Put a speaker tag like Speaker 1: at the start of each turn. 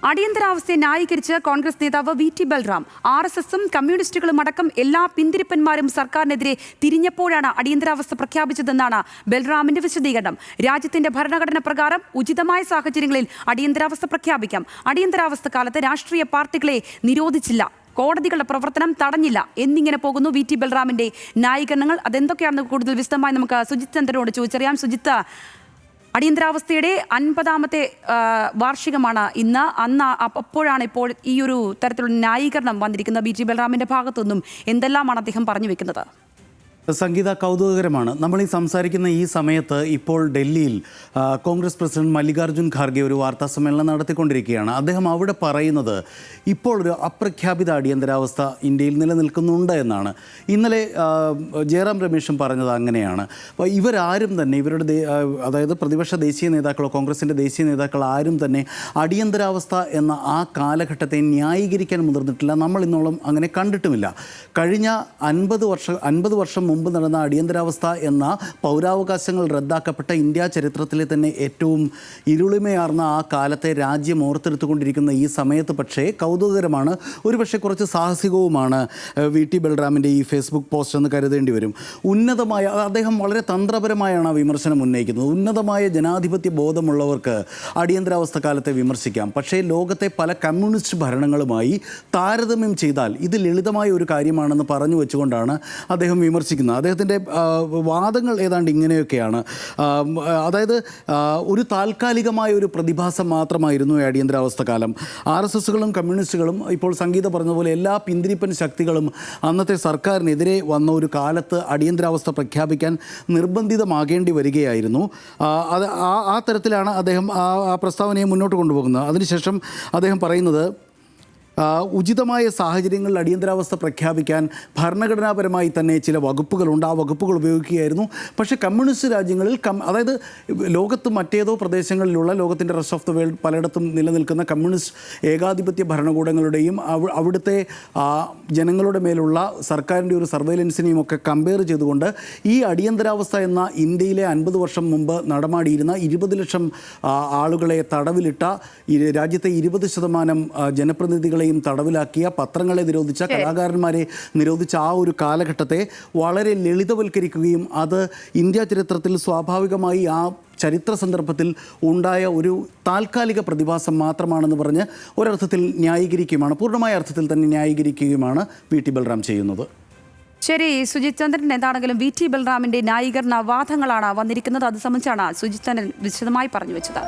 Speaker 1: അടിയന്തരാവസ്ഥയെ ന്യായീകരിച്ച് കോൺഗ്രസ് നേതാവ് വി.ടി. ബൽറാം. RSSും കമ്മ്യൂണിസ്റ്റുകളും അടക്കം എല്ലാ പിന്തിരിപ്പന്മാരും സർക്കാരിനെതിരെ തിരിഞ്ഞപ്പോഴാണ് അടിയന്തരാവസ്ഥ പ്രഖ്യാപിച്ചതെന്നാണ് ബൽറാമിന്റെ വിശദീകരണം. രാജ്യത്തിന്റെ ഭരണഘടന പ്രകാരം ഉചിതമായ സാഹചര്യങ്ങളിൽ അടിയന്തരാവസ്ഥ പ്രഖ്യാപിക്കാം. അടിയന്തരാവസ്ഥ കാലത്ത് രാഷ്ട്രീയ പാർട്ടികളെ നിരോധിച്ചില്ല, കോടതികളുടെ പ്രവർത്തനം തടഞ്ഞില്ല എന്നിങ്ങനെ പോകുന്നു വി.ടി. ബൽറാമിന്റെ ന്യായീകരണങ്ങൾ. അതെന്തൊക്കെയാണെന്ന് കൂടുതൽ വിശദമായി നമുക്ക് സുജിത് ചന്ദ്രനോട് ചോദിച്ചറിയാം. സുജിത്ത്, അടിയന്തരാവസ്ഥയുടെ 50ാമത്തെ വാർഷികമാണ് ഇന്ന്. അപ്പോഴാണ് ഇപ്പോൾ ഈ ഒരു തരത്തിലുള്ള ന്യായീകരണം വന്നിരിക്കുന്നത് വി.ടി. ബൽറാമിന്റെ ഭാഗത്തുനിന്നും. എന്തെല്ലാമാണ് അദ്ദേഹം പറഞ്ഞു വെക്കുന്നത്?
Speaker 2: സംഗീത, കൗതുകകരമാണ്. നമ്മൾ ഈ സംസാരിക്കുന്ന ഈ സമയത്ത് ഇപ്പോൾ ഡൽഹിയിൽ കോൺഗ്രസ് പ്രസിഡന്റ് മല്ലികാർജ്ജുൻ ഖാർഗെ ഒരു വാർത്താ സമ്മേളനം നടത്തിക്കൊണ്ടിരിക്കുകയാണ്. അദ്ദേഹം അവിടെ പറയുന്നത് ഇപ്പോൾ ഒരു അപ്രഖ്യാപിത അടിയന്തരാവസ്ഥ ഇന്ത്യയിൽ നിലനിൽക്കുന്നുണ്ട് എന്നാണ്. ഇന്നലെ ജയറാം രമേശും പറഞ്ഞത് അങ്ങനെയാണ്. അപ്പോൾ ഇവരാരും തന്നെ അതായത് പ്രതിപക്ഷ ദേശീയ നേതാക്കളോ കോൺഗ്രസിൻ്റെ ദേശീയ നേതാക്കൾ ആരും തന്നെ അടിയന്തരാവസ്ഥ എന്ന ആ കാലഘട്ടത്തെ ന്യായീകരിക്കാൻ മുതിർന്നിട്ടില്ല. നമ്മൾ ഇന്നോളം അങ്ങനെ കണ്ടിട്ടുമില്ല. കഴിഞ്ഞ 50 വർഷം മുമ്പ് നടന്ന അടിയന്തരാവസ്ഥ എന്ന പൗരാവകാശങ്ങൾ റദ്ദാക്കപ്പെട്ട ഇന്ത്യ ചരിത്രത്തിലെ തന്നെ ഏറ്റവും ഇരുളിമയാർന്ന ആ കാലത്തെ രാജ്യം ഓർത്തെടുത്തുകൊണ്ടിരിക്കുന്ന ഈ സമയത്ത് പക്ഷേ കൗതുകകരമാണ്, ഒരുപക്ഷെ കുറച്ച് സാഹസികവുമാണ് വി.ടി. ബൽറാമിൻ്റെ ഈ ഫേസ്ബുക്ക് പോസ്റ്റ് എന്ന് കരുതേണ്ടി വരും. ഉന്നതമായ, അദ്ദേഹം വളരെ തന്ത്രപരമായാണ് ആ വിമർശനം ഉന്നയിക്കുന്നത്. ഉന്നതമായ ജനാധിപത്യ ബോധമുള്ളവർക്ക് അടിയന്തരാവസ്ഥ കാലത്തെ വിമർശിക്കാം, പക്ഷേ ലോകത്തെ പല കമ്മ്യൂണിസ്റ്റ് ഭരണങ്ങളുമായി താരതമ്യം ചെയ്താൽ ഇത് ലളിതമായ ഒരു കാര്യമാണെന്ന് പറഞ്ഞു വെച്ചുകൊണ്ടാണ് അദ്ദേഹം വിമർശിക്കുന്നത്. അദ്ദേഹത്തിൻ്റെ വാദങ്ങൾ ഏതാണ്ട് ഇങ്ങനെയൊക്കെയാണ്. അതായത് ഒരു താൽക്കാലികമായ ഒരു പ്രതിഭാസം മാത്രമായിരുന്നു ഈ അടിയന്തരാവസ്ഥ കാലം. RSSകളും കമ്മ്യൂണിസ്റ്റുകളും ഇപ്പോൾ സംഗീത പറഞ്ഞതുപോലെ എല്ലാ പിന്തിരിപ്പൻ ശക്തികളും അന്നത്തെ സർക്കാരിനെതിരെ വന്ന ഒരു കാലത്ത് അടിയന്തരാവസ്ഥ പ്രഖ്യാപിക്കാൻ നിർബന്ധിതമാകേണ്ടി വരികയായിരുന്നു. ആ തരത്തിലാണ് അദ്ദേഹം ആ പ്രസ്താവനയെ മുന്നോട്ട് കൊണ്ടുപോകുന്നത്. അതിനുശേഷം അദ്ദേഹം പറയുന്നത്, ഉചിതമായ സാഹചര്യങ്ങളിൽ അടിയന്തരാവസ്ഥ പ്രഖ്യാപിക്കാൻ ഭരണഘടനാപരമായി തന്നെ ചില വകുപ്പുകളുണ്ട്. ആ വകുപ്പുകൾ ഉപയോഗിക്കുകയായിരുന്നു. പക്ഷേ കമ്മ്യൂണിസ്റ്റ് രാജ്യങ്ങളിൽ അതായത് ലോകത്ത് മറ്റേതോ പ്രദേശങ്ങളിലുള്ള ലോകത്തിൻ്റെ റെസ്റ്റ് ഓഫ് ദ വേൾഡ് പലയിടത്തും നിലനിൽക്കുന്ന കമ്മ്യൂണിസ്റ്റ് ഏകാധിപത്യ ഭരണകൂടങ്ങളുടെയും അവിടുത്തെ ജനങ്ങളുടെ മേലുള്ള സർക്കാരിൻ്റെ ഒരു സർവൈലൻസിനെയും ഒക്കെ കമ്പയർ ചെയ്തുകൊണ്ട് ഈ അടിയന്തരാവസ്ഥ എന്ന ഇന്ത്യയിലെ 50 വർഷം മുമ്പ് നടമാടിയിരുന്ന 20 ലക്ഷം ആളുകളെ തടവിലിട്ട രാജ്യത്തെ 20% ജനപ്രതിനിധികളെ തടവിലാക്കിയ, പത്രങ്ങളെ നിരോധിച്ച, കലാകാരന്മാരെ നിരോധിച്ച ആ ഒരു കാലഘട്ടത്തെ വളരെ ലളിതവൽക്കരിക്കുകയും അത് ഇന്ത്യ ചരിത്രത്തിൽ സ്വാഭാവികമായി ആ ചരിത്ര സന്ദർഭത്തിൽ ഉണ്ടായ ഒരു താൽക്കാലിക പ്രതിഭാസം മാത്രമാണെന്ന് പറഞ്ഞ് ഒരർത്ഥത്തിൽ ന്യായീകരിക്കുകയുമാണ്, പൂർണ്ണമായ അർത്ഥത്തിൽ തന്നെ ന്യായീകരിക്കുകയുമാണ് വി.ടി. ബൽറാം ചെയ്യുന്നത്.
Speaker 1: ശരി സുജിത് ചന്ദ്രൻ, എന്താണെങ്കിലും വി.ടി. ബൽറാമിന്റെ ന്യായീകരണ വാദങ്ങളാണ് വന്നിരിക്കുന്നത്. അത് സംബന്ധിച്ചാണ് സുജിത് ചന്ദ്രൻ വിശദമായി പറഞ്ഞു വെച്ചത്.